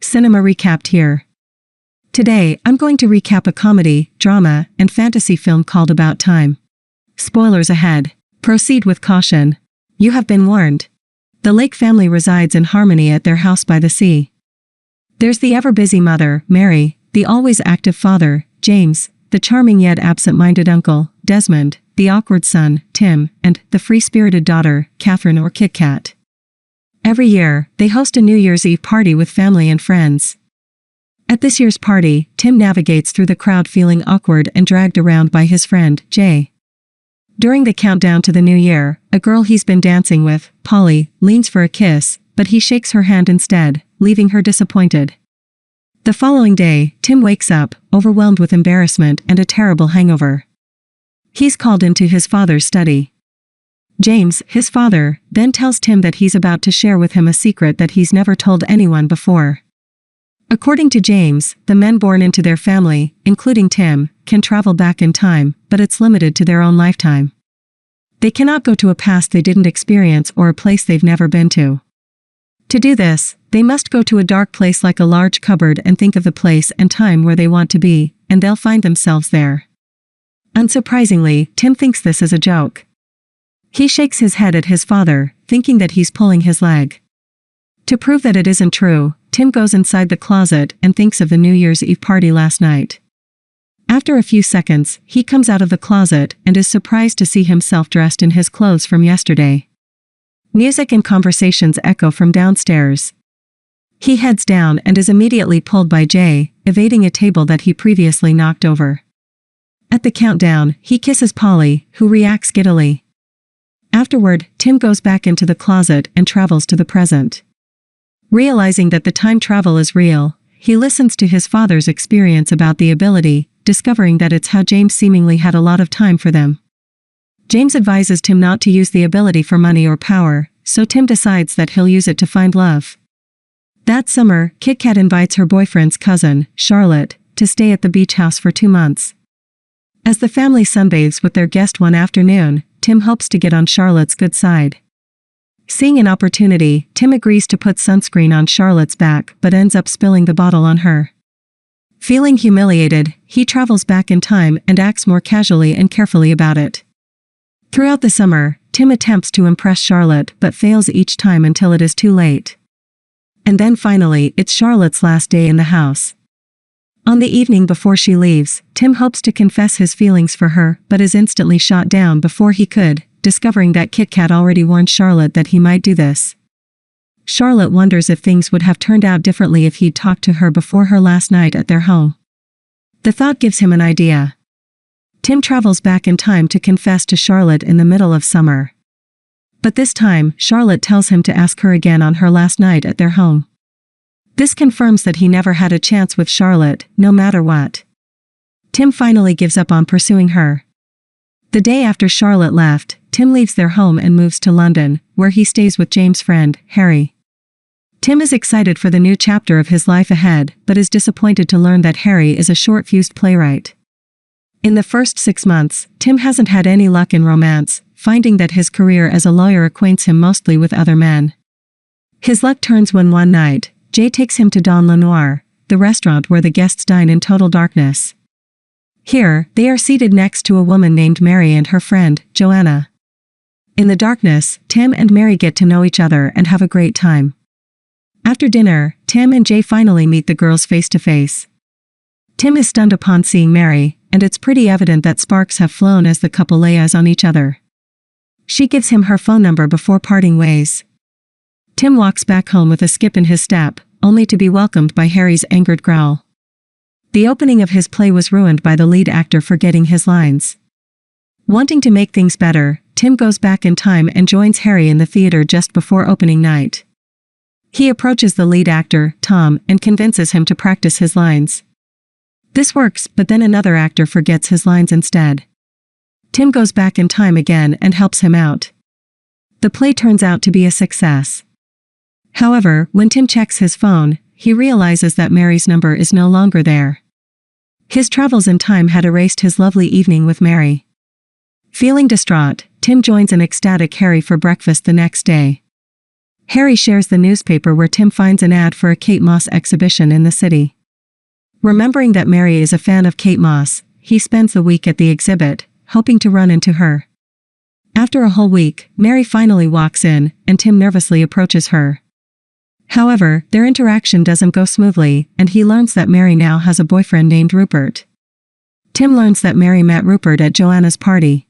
Cinema Recapped here. Today, I'm going to recap a comedy, drama, and fantasy film called About Time. Spoilers ahead. Proceed with caution. You have been warned. The Lake family resides in harmony at their house by the sea. There's the ever-busy mother, Mary, the always active father, James, the charming yet absent-minded uncle, Desmond, the awkward son, Tim, and the free-spirited daughter, Catherine or Kit Kat. Every year, they host a New Year's Eve party with family and friends. At this year's party, Tim navigates through the crowd feeling awkward and dragged around by his friend, Jay. During the countdown to the new year, a girl he's been dancing with, Polly, leans for a kiss, but he shakes her hand instead, leaving her disappointed. The following day, Tim wakes up, overwhelmed with embarrassment and a terrible hangover. He's called into his father's study. James, his father, then tells Tim that he's about to share with him a secret that he's never told anyone before. According to James, the men born into their family, including Tim, can travel back in time, but it's limited to their own lifetime. They cannot go to a past they didn't experience or a place they've never been to. To do this, they must go to a dark place like a large cupboard and think of the place and time where they want to be, and they'll find themselves there. Unsurprisingly, Tim thinks this is a joke. He shakes his head at his father, thinking that he's pulling his leg. To prove that it isn't true, Tim goes inside the closet and thinks of the New Year's Eve party last night. After a few seconds, he comes out of the closet and is surprised to see himself dressed in his clothes from yesterday. Music and conversations echo from downstairs. He heads down and is immediately pulled by Jay, evading a table that he previously knocked over. At the countdown, he kisses Polly, who reacts giddily. Afterward, Tim goes back into the closet and travels to the present. Realizing that the time travel is real, he listens to his father's experience about the ability, discovering that it's how James seemingly had a lot of time for them. James advises Tim not to use the ability for money or power, so Tim decides that he'll use it to find love. That summer, Kit Kat invites her boyfriend's cousin, Charlotte, to stay at the beach house for 2 months. As the family sunbathes with their guest one afternoon, Tim hopes to get on Charlotte's good side. Seeing an opportunity, Tim agrees to put sunscreen on Charlotte's back but ends up spilling the bottle on her. Feeling humiliated, he travels back in time and acts more casually and carefully about it. Throughout the summer, Tim attempts to impress Charlotte but fails each time until it is too late. And then finally, it's Charlotte's last day in the house. On the evening before she leaves, Tim hopes to confess his feelings for her but is instantly shot down before he could, discovering that Kit Kat already warned Charlotte that he might do this. Charlotte wonders if things would have turned out differently if he'd talked to her before her last night at their home. The thought gives him an idea. Tim travels back in time to confess to Charlotte in the middle of summer. But this time, Charlotte tells him to ask her again on her last night at their home. This confirms that he never had a chance with Charlotte, no matter what. Tim finally gives up on pursuing her. The day after Charlotte left, Tim leaves their home and moves to London, where he stays with James' friend, Harry. Tim is excited for the new chapter of his life ahead, but is disappointed to learn that Harry is a short-fused playwright. In the first 6 months, Tim hasn't had any luck in romance, finding that his career as a lawyer acquaints him mostly with other men. His luck turns when one night, Jay takes him to Don Lenoir, the restaurant where the guests dine in total darkness. Here, they are seated next to a woman named Mary and her friend, Joanna. In the darkness, Tim and Mary get to know each other and have a great time. After dinner, Tim and Jay finally meet the girls face to face. Tim is stunned upon seeing Mary, and it's pretty evident that sparks have flown as the couple lay eyes on each other. She gives him her phone number before parting ways. Tim walks back home with a skip in his step, only to be welcomed by Harry's angered growl. The opening of his play was ruined by the lead actor forgetting his lines. Wanting to make things better, Tim goes back in time and joins Harry in the theater just before opening night. He approaches the lead actor, Tom, and convinces him to practice his lines. This works, but then another actor forgets his lines instead. Tim goes back in time again and helps him out. The play turns out to be a success. However, when Tim checks his phone, he realizes that Mary's number is no longer there. His travels in time had erased his lovely evening with Mary. Feeling distraught, Tim joins an ecstatic Harry for breakfast the next day. Harry shares the newspaper where Tim finds an ad for a Kate Moss exhibition in the city. Remembering that Mary is a fan of Kate Moss, he spends the week at the exhibit, hoping to run into her. After a whole week, Mary finally walks in, and Tim nervously approaches her. However, their interaction doesn't go smoothly, and he learns that Mary now has a boyfriend named Rupert. Tim learns that Mary met Rupert at Joanna's party.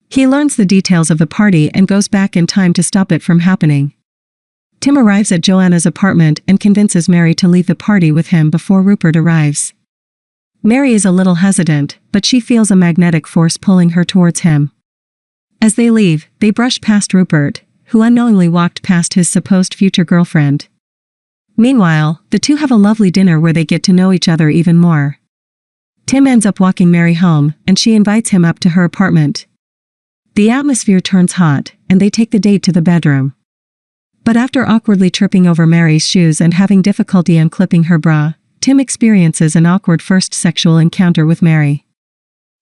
He learns the details of the party and goes back in time to stop it from happening. Tim arrives at Joanna's apartment and convinces Mary to leave the party with him before Rupert arrives. Mary is a little hesitant, but she feels a magnetic force pulling her towards him. As they leave, they brush past Rupert, who unknowingly walked past his supposed future girlfriend. Meanwhile, the two have a lovely dinner where they get to know each other even more. Tim ends up walking Mary home, and she invites him up to her apartment. The atmosphere turns hot, and they take the date to the bedroom. But after awkwardly tripping over Mary's shoes and having difficulty unclipping her bra, Tim experiences an awkward first sexual encounter with Mary.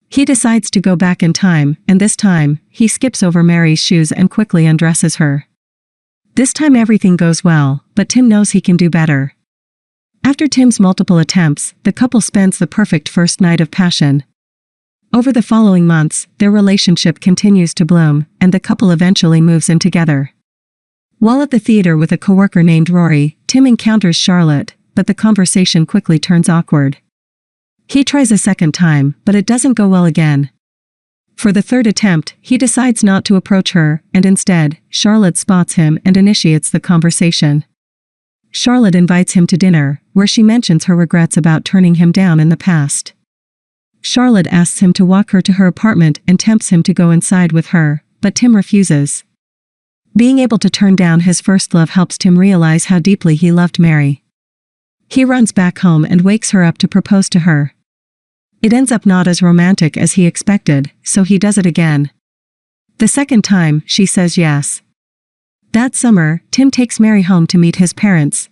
He decides to go back in time, and this time, he skips over Mary's shoes and quickly undresses her. This time everything goes well, but Tim knows he can do better. After Tim's multiple attempts, the couple spends the perfect first night of passion. Over the following months, their relationship continues to bloom, and the couple eventually moves in together. While at the theater with a coworker named Rory, Tim encounters Charlotte, but the conversation quickly turns awkward. He tries a second time, but it doesn't go well again. For the third attempt, he decides not to approach her, and instead, Charlotte spots him and initiates the conversation. Charlotte invites him to dinner, where she mentions her regrets about turning him down in the past. Charlotte asks him to walk her to her apartment and tempts him to go inside with her, but Tim refuses. Being able to turn down his first love helps Tim realize how deeply he loved Mary. He runs back home and wakes her up to propose to her. It ends up not as romantic as he expected, so he does it again. The second time, she says yes. That summer, Tim takes Mary home to meet his parents.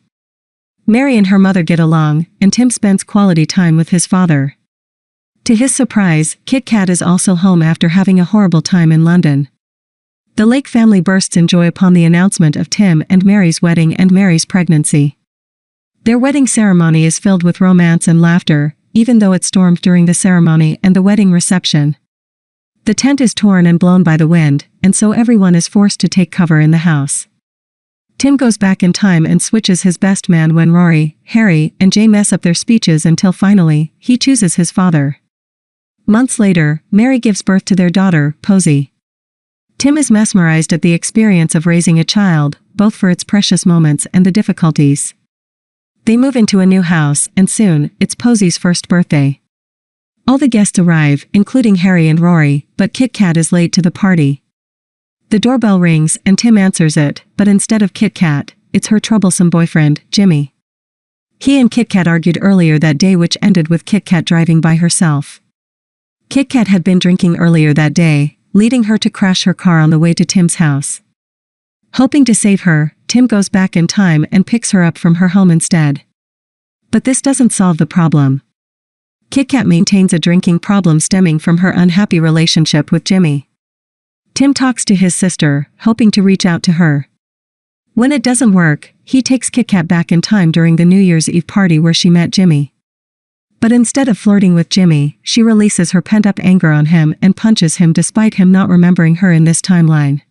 Mary and her mother get along, and Tim spends quality time with his father. To his surprise, Kit Kat is also home after having a horrible time in London. The Lake family bursts in joy upon the announcement of Tim and Mary's wedding and Mary's pregnancy. Their wedding ceremony is filled with romance and laughter, even though it stormed during the ceremony and the wedding reception. The tent is torn and blown by the wind, and so everyone is forced to take cover in the house. Tim goes back in time and switches his best man when Rory, Harry, and Jay mess up their speeches until finally, he chooses his father. Months later, Mary gives birth to their daughter, Posey. Tim is mesmerized at the experience of raising a child, both for its precious moments and the difficulties. They move into a new house, and soon, it's Posey's first birthday. All the guests arrive, including Harry and Rory, but Kit Kat is late to the party. The doorbell rings, and Tim answers it, but instead of Kit Kat, it's her troublesome boyfriend, Jimmy. He and Kit Kat argued earlier that day, which ended with Kit Kat driving by herself. Kit Kat had been drinking earlier that day, leading her to crash her car on the way to Tim's house. Hoping to save her, Tim goes back in time and picks her up from her home instead. But this doesn't solve the problem. Kit Kat maintains a drinking problem stemming from her unhappy relationship with Jimmy. Tim talks to his sister, hoping to reach out to her. When it doesn't work, he takes Kit Kat back in time during the New Year's Eve party where she met Jimmy. But instead of flirting with Jimmy, she releases her pent-up anger on him and punches him despite him not remembering her in this timeline.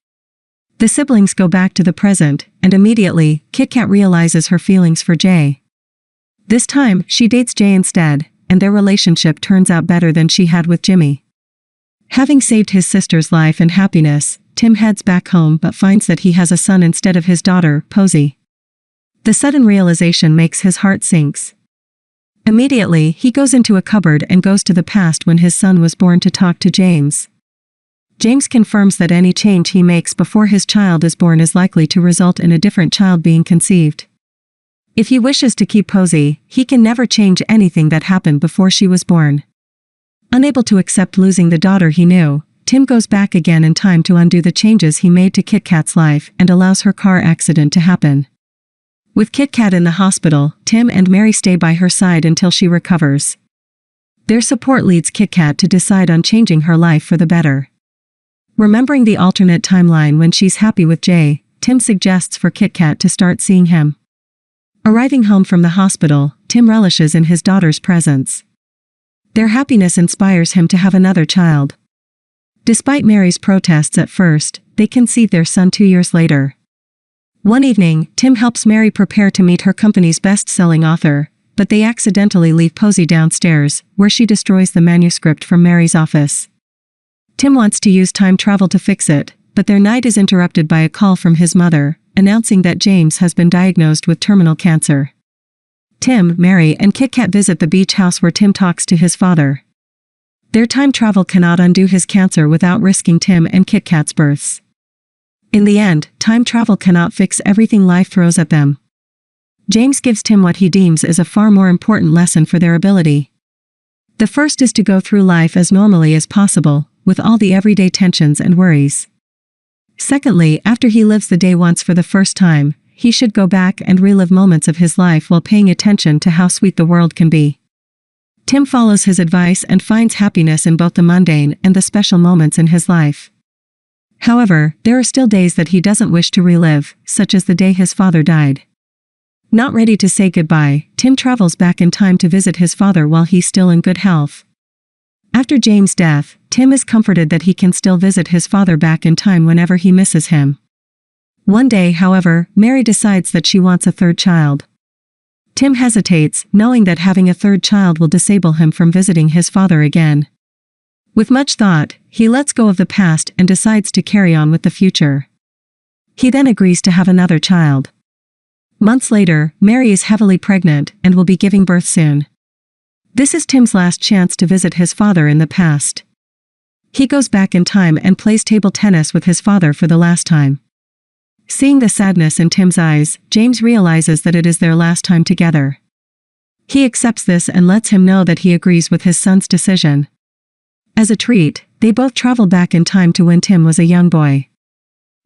The siblings go back to the present, and immediately, Kit Kat realizes her feelings for Jay. This time, she dates Jay instead, and their relationship turns out better than she had with Jimmy. Having saved his sister's life and happiness, Tim heads back home but finds that he has a son instead of his daughter, Posey. The sudden realization makes his heart sinks. Immediately, he goes into a cupboard and goes to the past when his son was born to talk to James. James confirms that any change he makes before his child is born is likely to result in a different child being conceived. If he wishes to keep Posey, he can never change anything that happened before she was born. Unable to accept losing the daughter he knew, Tim goes back again in time to undo the changes he made to Kit Kat's life and allows her car accident to happen. With Kit Kat in the hospital, Tim and Mary stay by her side until she recovers. Their support leads Kit Kat to decide on changing her life for the better. Remembering the alternate timeline when she's happy with Jay, Tim suggests for Kit Kat to start seeing him. Arriving home from the hospital, Tim relishes in his daughter's presence. Their happiness inspires him to have another child. Despite Mary's protests at first, they conceive their son 2 years later. One evening, Tim helps Mary prepare to meet her company's best-selling author, but they accidentally leave Posey downstairs, where she destroys the manuscript from Mary's office. Tim wants to use time travel to fix it, but their night is interrupted by a call from his mother, announcing that James has been diagnosed with terminal cancer. Tim, Mary, and Kit Kat visit the beach house where Tim talks to his father. Their time travel cannot undo his cancer without risking Tim and Kit Kat's births. In the end, time travel cannot fix everything life throws at them. James gives Tim what he deems is a far more important lesson for their ability. The first is to go through life as normally as possible, with all the everyday tensions and worries. Secondly, after he lives the day once for the first time, he should go back and relive moments of his life while paying attention to how sweet the world can be. Tim follows his advice and finds happiness in both the mundane and the special moments in his life. However, there are still days that he doesn't wish to relive, such as the day his father died. Not ready to say goodbye, Tim travels back in time to visit his father while he's still in good health. After James' death, Tim is comforted that he can still visit his father back in time whenever he misses him. One day, however, Mary decides that she wants a third child. Tim hesitates, knowing that having a third child will disable him from visiting his father again. With much thought, he lets go of the past and decides to carry on with the future. He then agrees to have another child. Months later, Mary is heavily pregnant and will be giving birth soon. This is Tim's last chance to visit his father in the past. He goes back in time and plays table tennis with his father for the last time. Seeing the sadness in Tim's eyes, James realizes that it is their last time together. He accepts this and lets him know that he agrees with his son's decision. As a treat, they both travel back in time to when Tim was a young boy.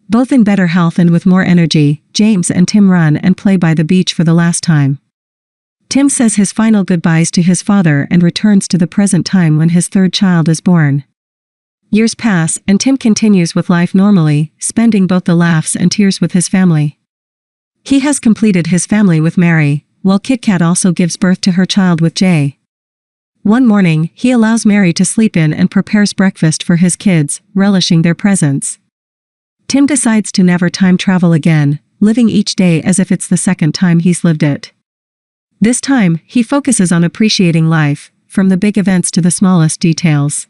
Both in better health and with more energy, James and Tim run and play by the beach for the last time. Tim says his final goodbyes to his father and returns to the present time when his third child is born. Years pass, and Tim continues with life normally, spending both the laughs and tears with his family. He has completed his family with Mary, while Kit Kat also gives birth to her child with Jay. One morning, he allows Mary to sleep in and prepares breakfast for his kids, relishing their presence. Tim decides to never time travel again, living each day as if it's the second time he's lived it. This time, he focuses on appreciating life, from the big events to the smallest details.